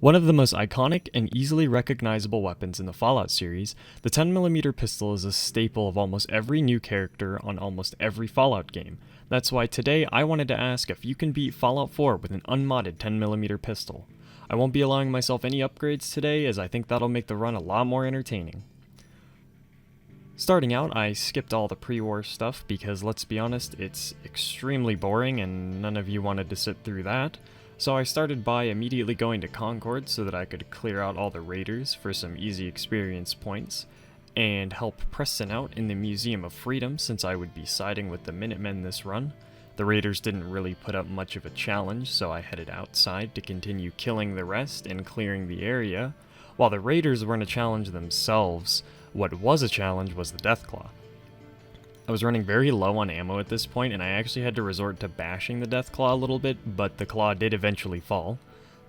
One of the most iconic and easily recognizable weapons in the Fallout series, the 10mm pistol is a staple of almost every new character on almost every Fallout game. That's why today I wanted to ask if you can beat Fallout 4 with an unmodded 10mm pistol. I won't be allowing myself any upgrades today, as I think that'll make the run a lot more entertaining. Starting out, I skipped all the pre-war stuff because, let's be honest, it's extremely boring and none of you wanted to sit through that. So I started by immediately going to Concord so that I could clear out all the raiders for some easy experience points, and help Preston out in the Museum of Freedom since I would be siding with the Minutemen this run. The raiders didn't really put up much of a challenge, so I headed outside to continue killing the rest and clearing the area. While the raiders weren't a challenge themselves, what was a challenge was the Deathclaw. I was running very low on ammo at this point, and I actually had to resort to bashing the Deathclaw a little bit, but the claw did eventually fall.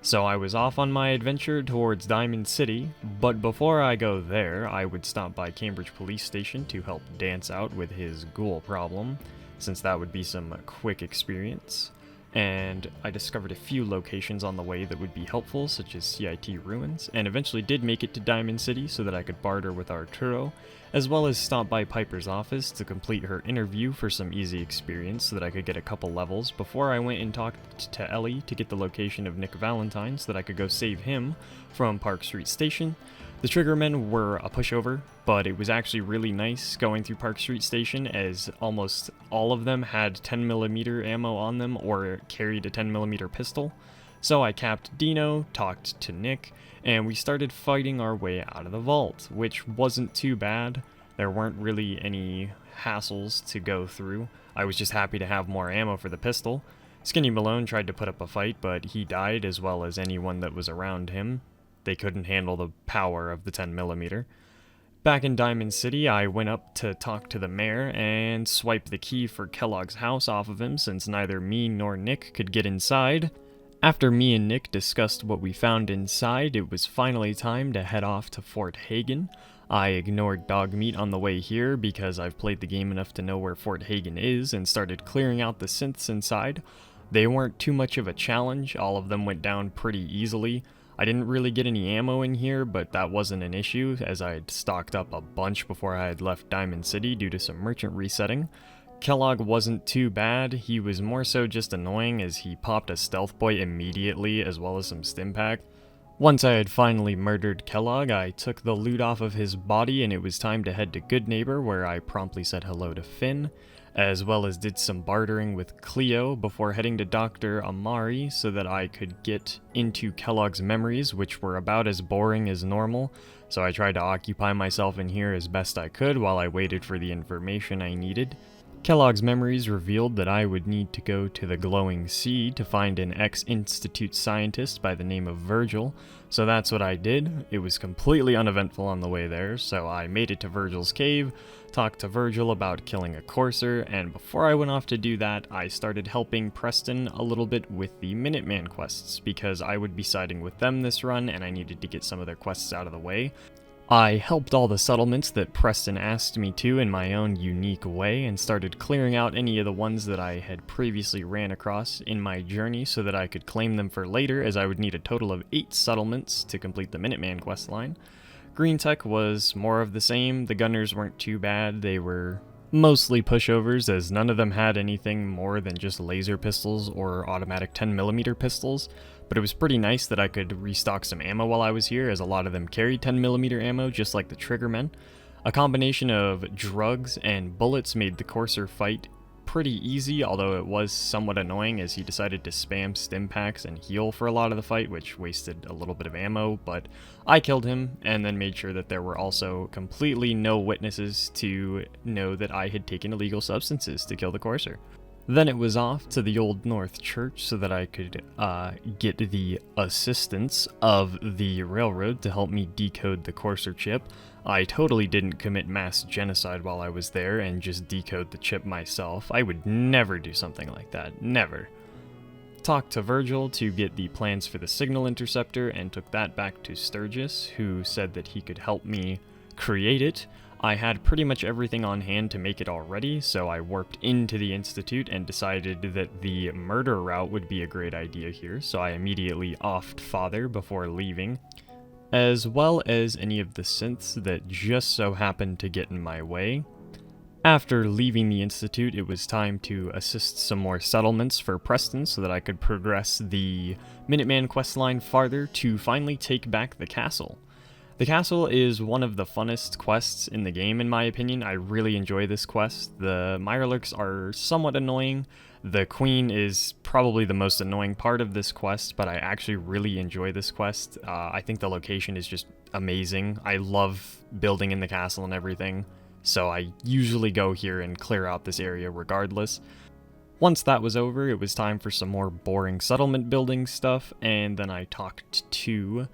So I was off on my adventure towards Diamond City, but before I go there, I would stop by Cambridge Police Station to help Dance out with his ghoul problem, since that would be some quick experience. And I discovered a few locations on the way that would be helpful, such as CIT Ruins, and eventually did make it to Diamond City so that I could barter with Arturo, as well as stop by Piper's office to complete her interview for some easy experience so that I could get a couple levels before I went and talked to Ellie to get the location of Nick Valentine so that I could go save him from Park Street Station. The Triggermen were a pushover, but it was actually really nice going through Park Street Station as almost all of them had 10mm ammo on them or carried a 10mm pistol. So I capped Dino, talked to Nick, and we started fighting our way out of the vault, which wasn't too bad. There weren't really any hassles to go through. I was just happy to have more ammo for the pistol. Skinny Malone tried to put up a fight, but he died as well as anyone that was around him. They couldn't handle the power of the 10mm. Back in Diamond City, I went up to talk to the mayor and swipe the key for Kellogg's house off of him since neither me nor Nick could get inside. After me and Nick discussed what we found inside, it was finally time to head off to Fort Hagen. I ignored Dogmeat on the way here because I've played the game enough to know where Fort Hagen is and started clearing out the synths inside. They weren't too much of a challenge, all of them went down pretty easily. I didn't really get any ammo in here, but that wasn't an issue as I had stocked up a bunch before I had left Diamond City due to some merchant resetting. Kellogg wasn't too bad, he was more so just annoying as he popped a stealth boy immediately as well as some stimpak. Once I had finally murdered Kellogg, I took the loot off of his body and it was time to head to Goodneighbor where I promptly said hello to Finn, as well as did some bartering with Cleo before heading to Dr. Amari so that I could get into Kellogg's memories, which were about as boring as normal, so I tried to occupy myself in here as best I could while I waited for the information I needed. Kellogg's memories revealed that I would need to go to the Glowing Sea to find an ex-Institute scientist by the name of Virgil, so that's what I did. It was completely uneventful on the way there, so I made it to Virgil's cave, talked to Virgil about killing a courser, and before I went off to do that, I started helping Preston a little bit with the Minuteman quests, because I would be siding with them this run and I needed to get some of their quests out of the way. I helped all the settlements that Preston asked me to in my own unique way and started clearing out any of the ones that I had previously ran across in my journey so that I could claim them for later, as I would need a total of 8 settlements to complete the Minuteman questline. Green Tech was more of the same. The gunners weren't too bad. They were mostly pushovers as none of them had anything more than just laser pistols or automatic 10mm pistols. But it was pretty nice that I could restock some ammo while I was here, as a lot of them carried 10mm ammo, just like the Triggermen. A combination of drugs and bullets made the Courser fight pretty easy, although it was somewhat annoying as he decided to spam stimpaks and heal for a lot of the fight, which wasted a little bit of ammo, but I killed him and then made sure that there were also completely no witnesses to know that I had taken illegal substances to kill the Courser. Then it was off to the Old North Church so that I could get the assistance of the railroad to help me decode the Courser chip. I totally didn't commit mass genocide while I was there and just decode the chip myself. I would never do something like that, never. Talked to Virgil to get the plans for the signal interceptor and took that back to Sturgis, who said that he could help me create it. I had pretty much everything on hand to make it already, so I warped into the Institute and decided that the murder route would be a great idea here, so I immediately offed Father before leaving, as well as any of the synths that just so happened to get in my way. After leaving the Institute, it was time to assist some more settlements for Preston so that I could progress the Minuteman questline farther to finally take back the castle. The castle is one of the funnest quests in the game, in my opinion. I really enjoy this quest. The Mirelurks are somewhat annoying. The Queen is probably the most annoying part of this quest, but I actually really enjoy this quest. I think the location is just amazing. I love building in the castle and everything, so I usually go here and clear out this area regardless. Once that was over, it was time for some more boring settlement building stuff, and then I talked to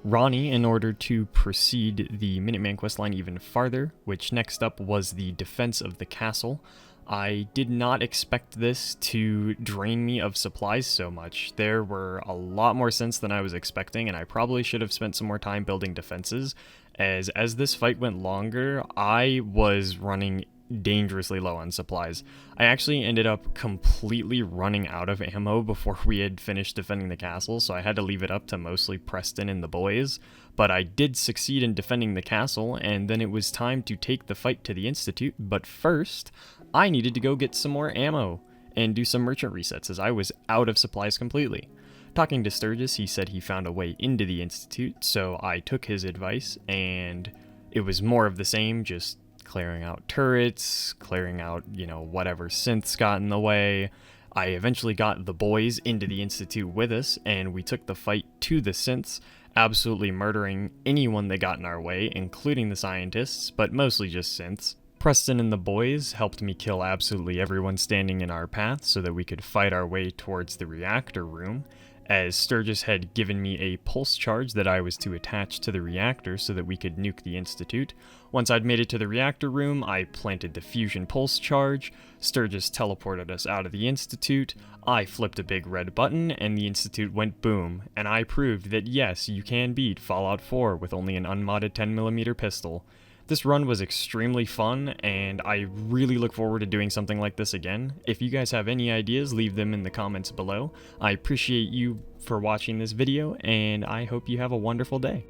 Ronnie in order to proceed the Minuteman questline even farther, which next up was the defense of the castle. I did not expect this to drain me of supplies so much. There were a lot more synths than I was expecting, and I probably should have spent some more time building defenses, as this fight went longer, I was running dangerously low on supplies. I actually ended up completely running out of ammo before we had finished defending the castle, so I had to leave it up to mostly Preston and the boys, but I did succeed in defending the castle, and then it was time to take the fight to the Institute, but first, I needed to go get some more ammo and do some merchant resets as I was out of supplies completely. Talking to Sturgis, he said he found a way into the Institute, so I took his advice, and it was more of the same, just clearing out turrets, clearing out, whatever synths got in the way. I eventually got the boys into the Institute with us, and we took the fight to the synths, absolutely murdering anyone that got in our way, including the scientists, but mostly just synths. Preston and the boys helped me kill absolutely everyone standing in our path so that we could fight our way towards the reactor room, as Sturgis had given me a pulse charge that I was to attach to the reactor so that we could nuke the Institute. Once I'd made it to the reactor room, I planted the fusion pulse charge, Sturgis teleported us out of the Institute, I flipped a big red button, and the Institute went boom, and I proved that yes, you can beat Fallout 4 with only an unmodded 10mm pistol. This run was extremely fun, and I really look forward to doing something like this again. If you guys have any ideas, leave them in the comments below. I appreciate you for watching this video, and I hope you have a wonderful day.